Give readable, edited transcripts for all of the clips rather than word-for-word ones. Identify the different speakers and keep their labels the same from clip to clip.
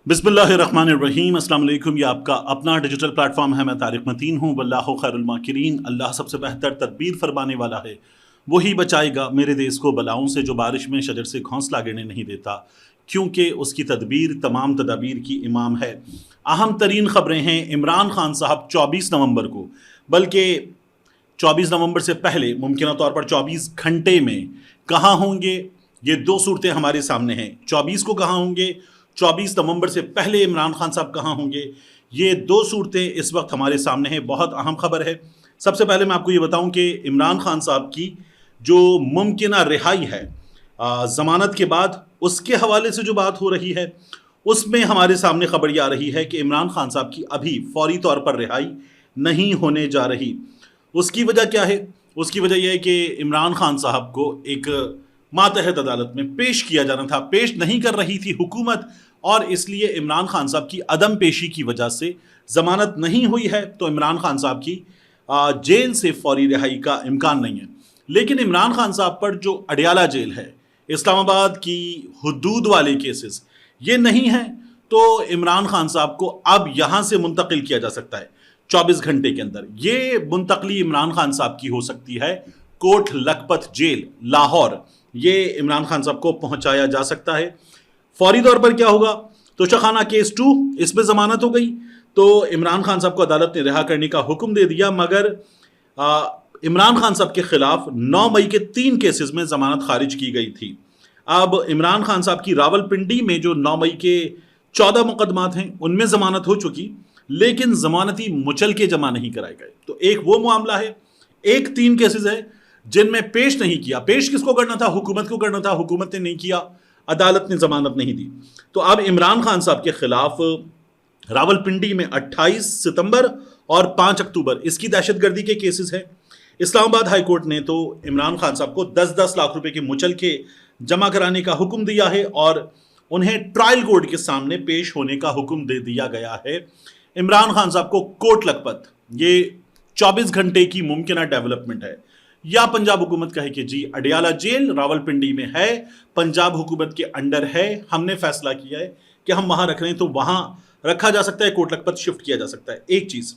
Speaker 1: बिस्मिल्लाहिर्रहमानिर्रहीम। अस्सलाम वालेकुम। ये आपका अपना डिजिटल प्लेटफॉर्म है। मैं तारिक मतीन हूँ। वल्लाहु खैरुल माकिरीन। अल्लाह सबसे बेहतर तदबीर फरमाने वाला है। वही बचाएगा मेरे देश को बलाओं से, जो बारिश में शजर से घोंसला गिरने नहीं देता, क्योंकि उसकी तदबीर तमाम तदाबीर की इमाम है। अहम तरीन ख़बरें हैं। इमरान खान साहब 24 नवंबर को, बल्कि 24 नवंबर से पहले मुमकिन तौर पर 24 घंटे में कहाँ होंगे, ये दो सूरतें हमारे सामने हैं। 24 को कहाँ होंगे, 24 नवंबर से पहले इमरान खान साहब कहाँ होंगे, ये दो सूरतें इस वक्त हमारे सामने हैं। बहुत अहम खबर है। सबसे पहले मैं आपको ये बताऊं कि इमरान खान साहब की जो मुमकिन रिहाई है ज़मानत के बाद, उसके हवाले से जो बात हो रही है, उसमें हमारे सामने खबर ये आ रही है कि इमरान खान साहब की अभी फौरी तौर पर रिहाई नहीं होने जा रही। उसकी वजह क्या है? उसकी वजह यह है कि इमरान खान साहब को एक मातहत अदालत में पेश किया जाना था, पेश नहीं कर रही थी हुकूमत, और इसलिए इमरान खान साहब की अदम पेशी की वजह से ज़मानत नहीं हुई है। तो इमरान खान साहब की जेल से फौरी रिहाई का इम्कान नहीं है। लेकिन इमरान खान साहब पर जो अडियाला जेल है, इस्लामाबाद की हुदूद वाले केसेस, ये नहीं है, तो इमरान खान साहब को अब यहाँ से मुंतकिल किया जा सकता है 24 घंटे के अंदर। ये मुंतकली इमरान खान साहब की हो सकती है कोट लखपत जेल लाहौर, ये इमरान खान साहब को पहुंचाया जा सकता है। फौरी तौर पर क्या होगा, तो शखाना केस 2, इसमें ज़मानत हो गई, तो इमरान खान साहब को अदालत ने रिहा करने का हुक्म दे दिया। मगर इमरान खान साहब के खिलाफ 9 मई के 3 केसेस में ज़मानत खारिज की गई थी। अब इमरान खान साहब की रावलपिंडी में जो 9 मई के 14 मुकदमात हैं, उनमें ज़मानत हो चुकी, लेकिन ज़मानती मुचल के जमा नहीं कराए गए। तो एक वो मामला है। एक 3 केसेस है जिनमें पेश नहीं किया। पेश किसको करना था? हुकूमत को करना था। हुकूमत ने नहीं किया, अदालत ने जमानत नहीं दी। तो अब इमरान खान साहब के खिलाफ रावलपिंडी में 28 सितंबर और 5 अक्टूबर इसकी दहशतगर्दी के केसेस हैं। इस्लामाबाद हाई कोर्ट ने तो इमरान खान साहब को 10-10 लाख रुपए के मुचल के जमा कराने का हुक्म दिया है और उन्हें ट्रायल कोर्ट के सामने पेश होने का हुक्म दे दिया गया है। इमरान खान साहब को कोट लखपत, ये 24 घंटे की मुमकिन डेवलपमेंट है। या पंजाब हुकूमत कहे कि जी अडियाला जेल रावलपिंडी में है, पंजाब हुकूमत के अंडर है, हमने फैसला किया है कि हम वहां रख रहे हैं, तो वहां रखा जा सकता है, कोट लखपत शिफ्ट किया जा सकता है। एक चीज।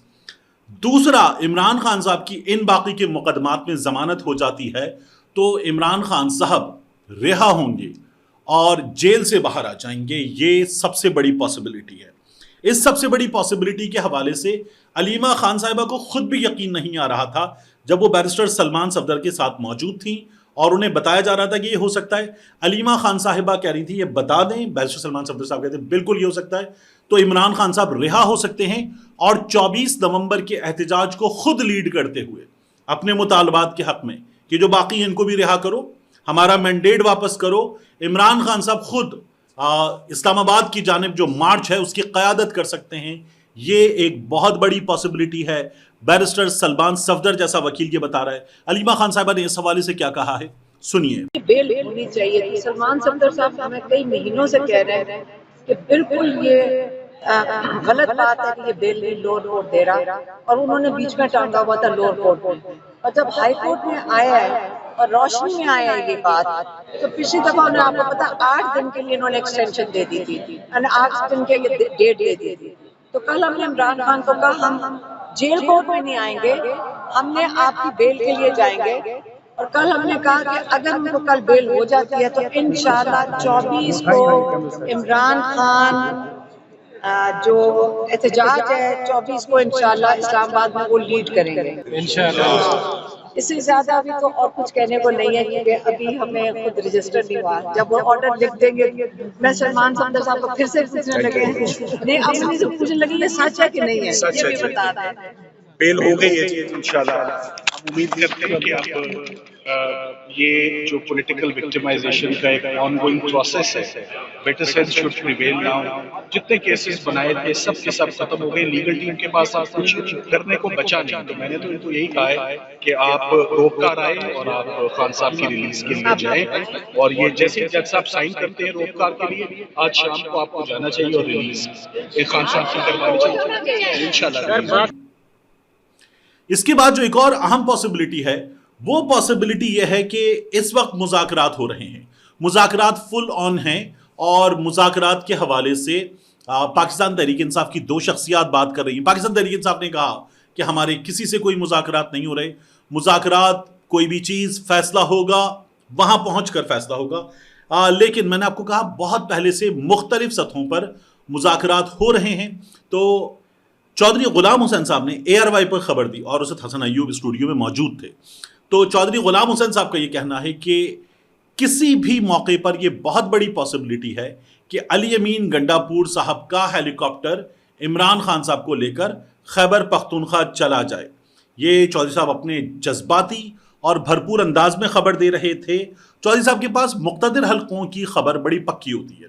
Speaker 1: दूसरा, इमरान खान साहब की इन बाकी के मुकदमात में जमानत हो जाती है तो इमरान खान साहब रिहा होंगे और जेल से बाहर आ जाएंगे। ये सबसे बड़ी पॉसिबिलिटी है। इस सबसे बड़ी पॉसिबिलिटी के हवाले से अलीमा खान साहिबा को खुद भी यकीन नहीं आ रहा था जब वो बैरिस्टर सलमान सफदर के साथ मौजूद थी और उन्हें बताया जा रहा था कि ये हो सकता है। अलीमा खान साहिबा कह रही थी ये बता दें, बैरिस्टर सलमान सफदर साहब कहते हैं बिल्कुल ये हो सकता है। तो इमरान खान साहब रिहा हो सकते हैं और 24 नवंबर के एहतजाज को खुद लीड करते हुए अपने मुतालबात के हक में कि जो बाकी इनको भी रिहा करो, हमारा मैंडेट वापस करो, इमरान खान साहब खुद इस्लामाबाद की जानिब जो मार्च है उसकी क़यादत कर सकते हैं। ये एक बहुत बड़ी पॉसिबिलिटी है। बैरिस्टर सलमान सफदर जैसा वकील ये बता रहा है। अलीमा खान साहिबा ने इस हवाले से क्या कहा है, सुनिए।
Speaker 2: बेल होनी चाहिए थी। सलमान सफदर साहब हमें कई महीनों से कह रहे हैं कि बिल्कुल ये गलत बात है कि ये बेल नहीं लोअर कोर्ट दे रहा, और उन्होंने बीच में टांगा हुआ था लोअर कोर्ट में। और जब हाई कोर्ट में आया है और रोशनी में आया है ये बात, तो पिछली दफा उन्हें आपको पता 8 दिन के लिए इन्होंने एक्सटेंशन दे दी थी, 8 दिन के डेट दे दी थी। तो कल हमने इमरान खान को कहा हम जेल कोर्ट में नहीं आएंगे, हमने आपकी बेल के लिए जाएंगे। और कल हमने कहा कि अगर उनको कल बेल हो जाती है तो इंशाल्लाह 24 को इमरान खान जो एहतजाज है 24 को इंशाल्लाह इस्लामाबाद में वो लीड करेंगे इंशाल्लाह। इससे ज्यादा अभी तो और कुछ कहने को नहीं है क्योंकि अभी हमें खुद रजिस्टर नहीं हुआ। जब वो ऑर्डर लिख देंगे, मैं सलमान सफदर साहब को फिर से पूछने लगे नहीं, अपनी से पूछने लगी ये सच है कि नहीं है, ये भी बता दें।
Speaker 3: बेल हो गई है इंशाल्लाह। हम उम्मीद करते हैं कि आप ये जो पॉलिटिकल विक्टिमाइजेशन का एक ऑनगोइंग प्रोसेस है, better sense should prevail now. जितने केसेस बनाए थे सब के सब खत्म हो गए। लीगल टीम के पास आप कुछ करने को बचा नहीं। तो मैंने तो इनको यही कहा है कि आप रोककर आए और आप खान साहब की रिलीज के लिए जाएं, और ये जैसे जज साहब साइन करते हैं रोककर के लिए, आज शाम को आपको जाना चाहिए और रिलीज खान साहब की करवानी चाहिए इंशाल्लाह।
Speaker 1: इसके बाद जो एक और अहम पॉसिबिलिटी है, वो पॉसिबिलिटी यह है कि इस वक्त मुज़ाकरात हो रहे हैं, मुज़ाकरात फुल ऑन हैं और मुज़ाकरात के हवाले से पाकिस्तान तहरीक इंसाफ की दो शख्सियात बात कर रही हैं। पाकिस्तान तहरीक इंसाफ ने कहा कि हमारे किसी से कोई मुज़ाकरात नहीं हो रहे, मुज़ाकरात कोई भी चीज़ फैसला होगा वहाँ पहुँच कर फैसला होगा। लेकिन मैंने आपको कहा बहुत पहले से मुख्तलिफ सतहों पर मुज़ाकरात हो रहे हैं। तो चौधरी गुलाम हुसैन साहब ने ARY पर खबर दी और उससे हसन अय्यूब स्टूडियो में मौजूद थे। तो चौधरी गुलाम हुसैन साहब का ये कहना है कि किसी भी मौके पर यह बहुत बड़ी पॉसिबिलिटी है कि अली अमीन गंडापुर साहब का हेलीकॉप्टर इमरान खान साहब को लेकर खैबर पख्तूनख्वा चला जाए। ये चौधरी साहब अपने जज्बाती और भरपूर अंदाज में खबर दे रहे थे। चौधरी साहब के पास मुक़्तदिर हल्कों की खबर बड़ी पक्की होती है।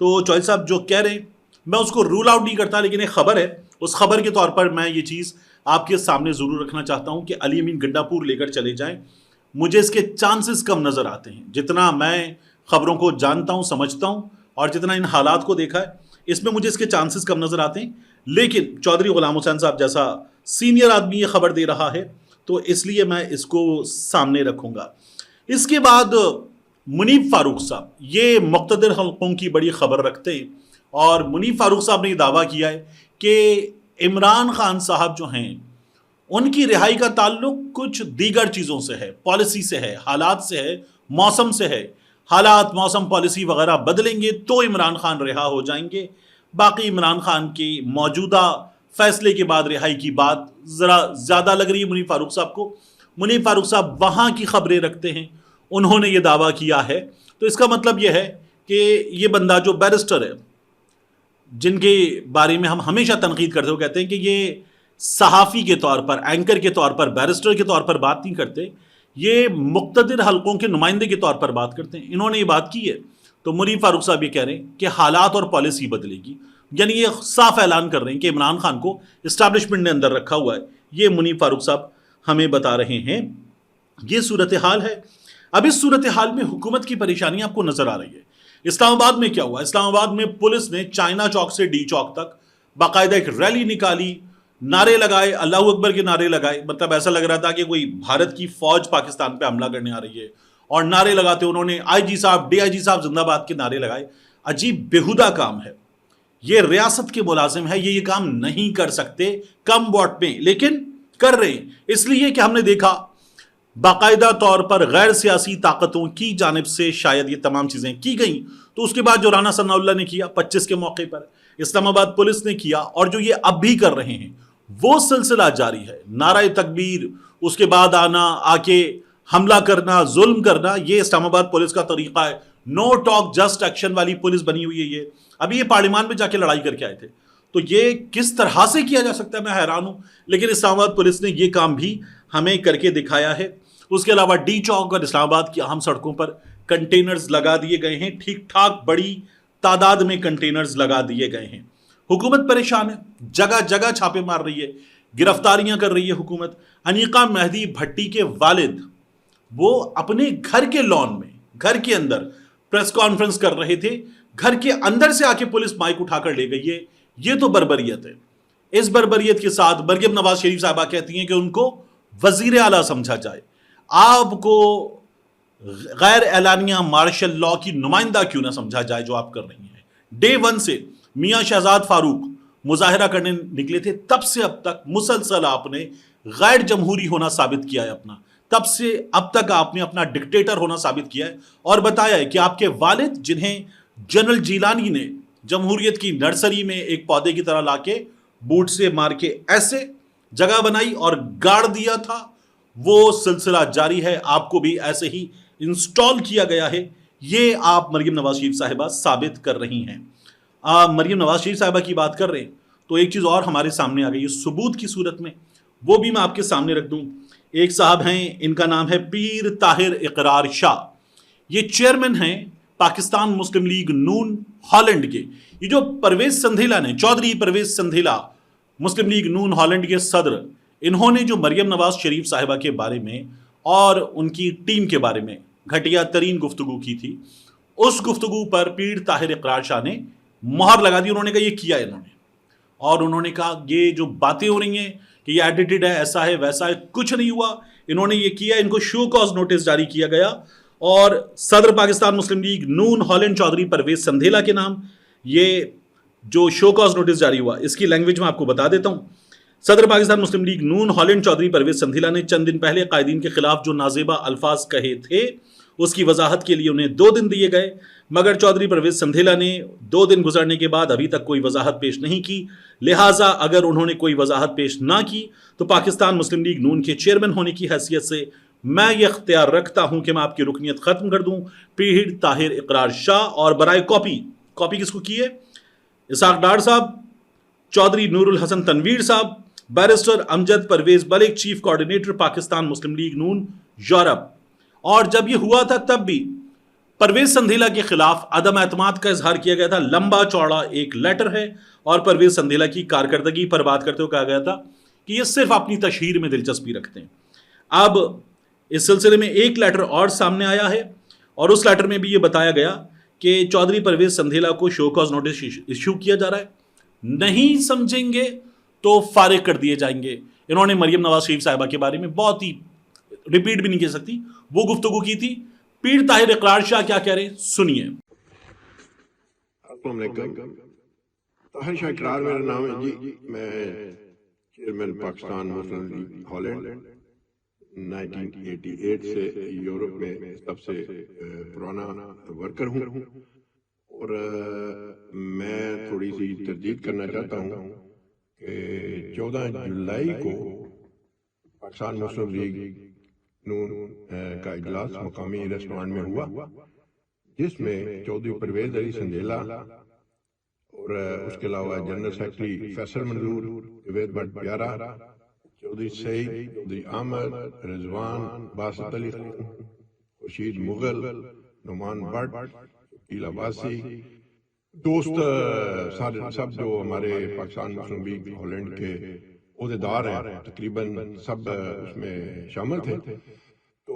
Speaker 1: तो चौधरी साहब जो कह रहे हैं मैं उसको रूल आउट नहीं करता, लेकिन एक खबर है, उस खबर के तौर पर मैं ये चीज़ आपके सामने ज़रूर रखना चाहता हूँ कि अली अमीन गंडापुर लेकर चले जाएं। मुझे इसके चांसेस कम नज़र आते हैं। जितना मैं ख़बरों को जानता हूँ, समझता हूँ और जितना इन हालात को देखा है, इसमें मुझे इसके चांसेस कम नज़र आते हैं। लेकिन चौधरी गुलाम हुसैन साहब जैसा सीनियर आदमी ये खबर दे रहा है तो इसलिए मैं इसको सामने रखूँगा। इसके बाद मुनीब फारूक साहब ये मुक़्तदिर हल्कों की बड़ी खबर रखते हैं और मुनीब फारूक साहब ने ये दावा किया है कि इमरान खान साहब जो हैं उनकी रिहाई का ताल्लुक कुछ दीगर चीज़ों से है, पॉलिसी से है, हालात से है, मौसम से है। हालात, मौसम, पॉलिसी वगैरह बदलेंगे तो इमरान खान रिहा हो जाएंगे। बाकी इमरान खान की मौजूदा फैसले के बाद रिहाई की बात ज़रा ज़्यादा लग रही है मुनीब फारूक साहब को। मुनीब फारूक साहब वहाँ की खबरें रखते हैं, उन्होंने ये दावा किया है। तो इसका मतलब ये है कि ये बंदा जो बैरिस्टर है, जिनके बारे में हम हमेशा तनकीद करते हो, कहते हैं कि ये सहाफ़ी के तौर पर, एंकर के तौर पर, बैरिस्टर के तौर पर बात नहीं करते, ये मुक़्तदिर हल्कों के नुमाइंदे के तौर पर बात करते हैं। इन्होंने ये बात की है। तो मुनीब फारूक साहब ये कह रहे हैं कि हालात और पॉलिसी बदलेगी, यानी ये साफ ऐलान कर रहे हैं कि इमरान खान को इस्टेब्लिशमेंट ने अंदर रखा हुआ है। ये मुनीब फारूक साहब हमें बता रहे हैं। ये सूरत हाल है। अब इस सूरत हाल में हुकूमत की परेशानी आपको नज़र आ रही है। इस्लामाबाद में क्या हुआ? इस्लामाबाद में पुलिस ने चाइना चौक से डी चौक तक बाकायदा एक रैली निकाली, नारे लगाए, अल्लाहू अकबर के नारे लगाए। मतलब ऐसा लग रहा था कि कोई भारत की फौज पाकिस्तान पे हमला करने आ रही है। और नारे लगाते उन्होंने IG साहब, DIG साहब जिंदाबाद के नारे लगाए। अजीब बेहुदा काम है। ये रियासत के मुलाजिम है, ये काम नहीं कर सकते कम वोट में, लेकिन कर रहे हैं। इसलिए कि हमने देखा बाकायदा तौर पर गैर सियासी ताकतों की जानिब से शायद ये तमाम चीज़ें की गई। तो उसके बाद जो राना सनाउल्लाह ने किया 25 के मौके पर, इस्लामाबाद पुलिस ने किया, और जो ये अब भी कर रहे हैं वो सिलसिला जारी है। नारा तकबीर, उसके बाद आना, आके हमला करना, जुल्म करना, ये इस्लामाबाद पुलिस का तरीका है। नो टॉक जस्ट एक्शन वाली पुलिस बनी हुई है ये। अभी ये पार्लियामान में जाके लड़ाई करके आए थे। तो ये किस तरह से किया जा सकता है, मैं हैरान हूँ। लेकिन इस्लामाबाद पुलिस ने ये काम भी हमें करके दिखाया है। उसके अलावा डी चौक और इस्लामाबाद की अहम सड़कों पर कंटेनर्स लगा दिए गए हैं। ठीक ठाक बड़ी तादाद में कंटेनर्स लगा दिए गए हैं। हुकूमत परेशान है, जगह जगह छापे मार रही है, गिरफ्तारियां कर रही है हुकूमत। अनीका मेहदी भट्टी के वालिद वो अपने घर के लॉन में, घर के अंदर प्रेस कॉन्फ्रेंस कर रहे थे। घर के अंदर से आके पुलिस माइक उठाकर ले गई है। ये तो बर्बरियत है। इस बर्बरियत के साथ मरियम नवाज शरीफ साहबा कहती हैं कि उनको वजीर आला समझा जाए। आपको गैर एलानिया मार्शल लॉ की नुमाइंदा क्यों ना समझा जाए जो आप कर रही हैं। डे वन से मियां शहजाद फारूक मुजाहिरा करने निकले थे, तब से अब तक मुसलसल आपने गैर जमहूरी होना साबित किया है अपना। तब से अब तक आपने अपना डिक्टेटर होना साबित किया है और बताया है कि आपके वालिद, जिन्हें जनरल जीलानी ने जमहूरियत की नर्सरी में एक पौधे की तरह लाके बूट से मार के ऐसे जगह बनाई और गाड़ दिया था, वो सिलसिला जारी है। आपको भी ऐसे ही इंस्टॉल किया गया है। ये आप मरियम नवाज शरीफ साहिबा साबित कर रही हैं। मरियम नवाज शरीफ साहिबा की बात कर रहे हैं तो एक चीज़ और हमारे सामने आ गई है सबूत की सूरत में, वो भी मैं आपके सामने रख दूं। एक साहब हैं, इनका नाम है पीर ताहिर इकरार शाह। ये चेयरमैन हैं पाकिस्तान मुस्लिम लीग नून हॉलैंड के। ये जो परवेज संधेला ने, चौधरी परवेज संधेला, मुस्लिम लीग नून हॉलैंड के सदर, इन्होंने जो मरियम नवाज शरीफ साहिबा के बारे में और उनकी टीम के बारे में घटिया तरीन गुफ्तगू की थी, उस गुफ्तगू पर पीर ताहिर इकरार शाह ने मोहर लगा दी। उन्होंने कहा ये किया इन्होंने, और उन्होंने कहा ये जो बातें हो रही हैं कि ये एडिटेड है, ऐसा है, वैसा है, कुछ नहीं हुआ। इन्होंने ये किया, इनको शो कॉज नोटिस जारी किया गया और सदर पाकिस्तान मुस्लिम लीग नून हॉलैंड चौधरी परवेज संधेला के नाम ये जो शो कॉज नोटिस जारी हुआ, इसकी लैंग्वेज में आपको बता देता हूं। सदर पाकिस्तान मुस्लिम लीग नून हॉलैंड चौधरी परवेज संधीला ने चंद दिन पहले कायदीन के खिलाफ जो नाजेबा अल्फाज कहे थे उसकी वजाहत के लिए उन्हें 2 दिन दिए गए, मगर चौधरी परवेज संधीला ने 2 दिन गुजरने के बाद अभी तक कोई वजाहत पेश नहीं की। लिहाजा अगर उन्होंने कोई वजाहत पेश ना की तो पाकिस्तान मुस्लिम लीग नून के चेयरमैन होने की हैसियत से मैं ये इख्तियार रखता हूं कि मैं आपकी रुकनीत खत्म कर दूं। पीर ताहिर इकरार शाह और बराए कॉपी किसको की है? इसाक डार साहब, चौधरी नूरुल हसन तनवीर साहब, barrister Amjad Parvez Malik, chief coordinator Pakistan Muslim League Noon Europe. और जब ये हुआ था तब भी परवेज संधीला के खिलाफ अदम एतमाद का इजहार किया गया था। लंबा चौड़ा एक लेटर है और परवेज संधीला की कारकर्दगी पर बात करते हुए कहा गया था कि ये सिर्फ अपनी तशहीर में दिलचस्पी रखते हैं। अब इस सिलसिले में एक लेटर और सामने आया है और उस लेटर में भी ये बताया गया कि चौधरी परवेज संधीला को शो कॉज नोटिस इश्यू किया जा रहा है, नहीं समझेंगे तो फारिग कर दिए जाएंगे। इन्होंने मरियम नवाज शरीफ साहिबा के बारे में बहुत ही रिपीट भी नहीं कर सकती वो गुफ्तगू की थी। पीर ताहिर इकरार शाह क्या कह रहे हैं सुनिए।
Speaker 4: अस्सलाम वालेकुम, ताहिर शाह इकरार मेरा नाम है जी। मैं chairman Pakistan Muslim league Holland 1988 से यूरोप में सबसे पुराना वर्कर हूँ और मैं थोड़ी सी तरदीद करना चाहता हूँ कि 14 जुलाई को पाकिस्तान मुस्लिम लीग नून का इजलास मकामी रेस्टोरेंट में हुआ, जिसमें चौधरी परवेज अली संधीला और उसके अलावा जनरल सेक्रेटरी फैसल मंजूर, जवेद भट्ट प्यारा, चौधरी सईद, चौधरी अहमद, रिजवान, बासित अली, खुर्शीद मुगल, नुमान भट्ट, शकील अब्बासी, दोस्त सारे सब जो हमारे पाकिस्तान मुस्लिम लीग हॉलैंड के ओहदेदार हैं तकरीबन सब उसमें शामिल थे। तो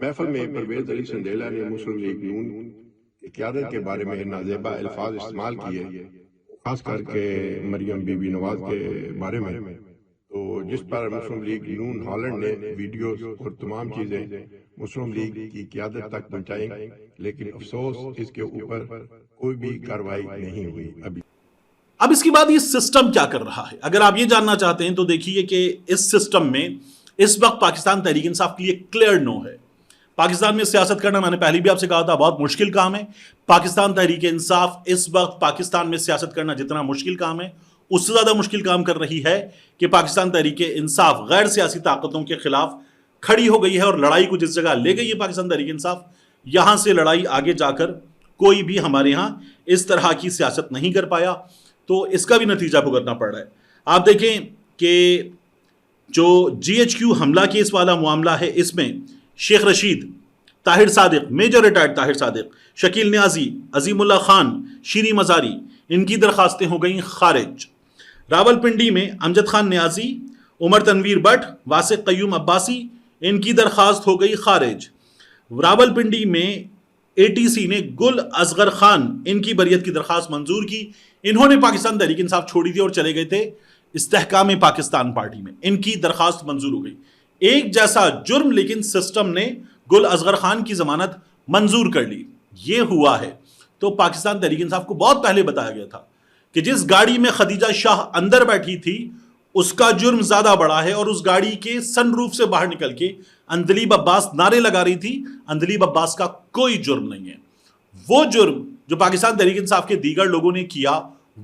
Speaker 4: महफिल में परवेज अली संधीला ने मुस्लिम लीग नून की क़यादत के बारे में नाजेबा अल्फाज इस्तेमाल किए, खास करके मरियम बीबी नवाज के बारे में, तो जिस पर मुस्लिम लीग नून हॉलैंड ने वीडियोस और तमाम चीज़ें मुस्लिम लीग की क़यादत तक पहुँचाई, लेकिन अफसोस इसके ऊपर कोई भी कार्रवाई नहीं हुई अभी।
Speaker 1: अब इसके बाद ये सिस्टम क्या कर रहा है, अगर आप ये जानना चाहते हैं तो देखिए कि इस सिस्टम में इस वक्त पाकिस्तान तहरीक इंसाफ के लिए क्लियर नो है। पाकिस्तान में सियासत करना, मैंने पहले भी आपसे कहा था, बहुत मुश्किल काम है। पाकिस्तान तहरीक इंसाफ इस वक्त पाकिस्तान में सियासत करना जितना मुश्किल काम है उससे ज़्यादा मुश्किल काम कर रही है कि पाकिस्तान तहरीक इंसाफ गैर सियासी ताकतों के खिलाफ खड़ी हो गई है और लड़ाई को जिस जगह ले गई है पाकिस्तान तहरीक इंसाफ, यहाँ से लड़ाई आगे जाकर कोई भी हमारे यहाँ इस तरह की सियासत नहीं कर पाया, तो इसका भी नतीजा भुगतना पड़ रहा है। आप देखें कि जो GHQ हमला केस वाला मामला है, इसमें शेख रशीद, ताहिर सादिक, मेजर रिटायर्ड ताहिर सादिक, शकील न्याजी, अजीमुल्लाह खान, शीरी मजारी, इनकी दरखास्तें हो गई खारिज। रावलपिंडी में अमजद खान न्याजी, उमर तनवीर भट्ट, वासिक कयूम अब्बासी, इनकी दरखास्त हो गई खारिज। रावलपिंडी में ATC ने गुल असगर खान, इनकी बरियत की दरखास्त मंजूर की। इन्होंने पाकिस्तान तहरीक इंसाफ छोड़ी थी और चले गए थे इस्तेहकाम पाकिस्तान पार्टी में, इनकी दरखास्त मंजूर हो गई। एक जैसा जुर्म, लेकिन सिस्टम ने गुल असगर खान की जमानत मंजूर कर ली। ये हुआ है तो पाकिस्तान तहरीक इंसाफ को बहुत पहले बताया गया था कि जिस गाड़ी में खदीजा शाह अंदर बैठी थी उसका जुर्म ज्यादा बड़ा है, और उस गाड़ी के सनरूफ से बाहर निकल के अंदलीब अब्बास नारे लगा रही थी। अंदलीब अब्बास का कोई जुर्म नहीं है। वो जुर्म जो पाकिस्तान तहरीक इंसाफ के दीगर लोगों ने किया,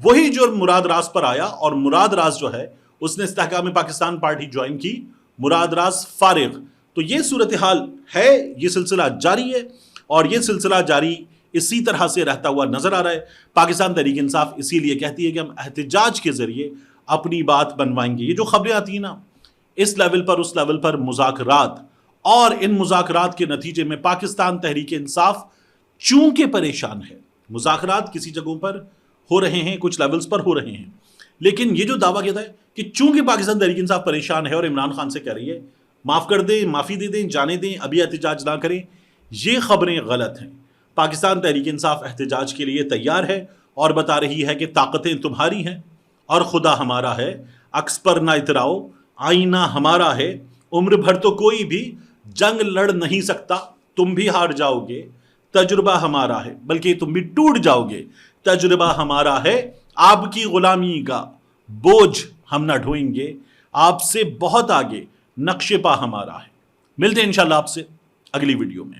Speaker 1: वही जुर्म मुराद राज पर आया, और मुराद राज जो है उसने इस्तेहकाम पाकिस्तान पार्टी ज्वाइन की, मुराद राज फारिग। तो ये सूरत हाल है, ये सिलसिला जारी है और ये सिलसिला जारी इसी तरह से रहता हुआ नजर आ रहा है। पाकिस्तान तहरीक इंसाफ इसीलिए कहती है कि हम एहतजाज के जरिए अपनी बात बनवाएंगे। ये जो खबरें आती हैं ना, इस लेवल पर उस लेवल पर मुज़ाकरात, और इन मुज़ाकरात के नतीजे में पाकिस्तान तहरीक इंसाफ चूंकि परेशान है, मुज़ाकरात किसी जगहों पर हो रहे हैं, कुछ लेवल्स पर हो रहे हैं, लेकिन ये जो दावा किया है कि चूंकि पाकिस्तान तहरीक इंसाफ परेशान है और इमरान खान से कह रही है माफ़ कर दें, माफ़ी दे दें, जाने दें, अभी एहतजाज ना करें, ये खबरें गलत हैं। पाकिस्तान तहरीक इंसाफ एहतजाज के लिए तैयार है और बता रही है कि ताकतें तुम्हारी हैं और खुदा हमारा है, अक्स पर ना इतराओ, आईना हमारा है, उम्र भर तो कोई भी जंग लड़ नहीं सकता, तुम भी हार जाओगे, तजुर्बा हमारा है, बल्कि तुम भी टूट जाओगे, तजुर्बा हमारा है, آپ کی غلامی کا بوجھ ہم نہ ڈھوئیں گے، آپ سے بہت آگے نقش پا ہمارا ہے۔ ملتے ہیں انشاءاللہ آپ سے اگلی ویڈیو میں۔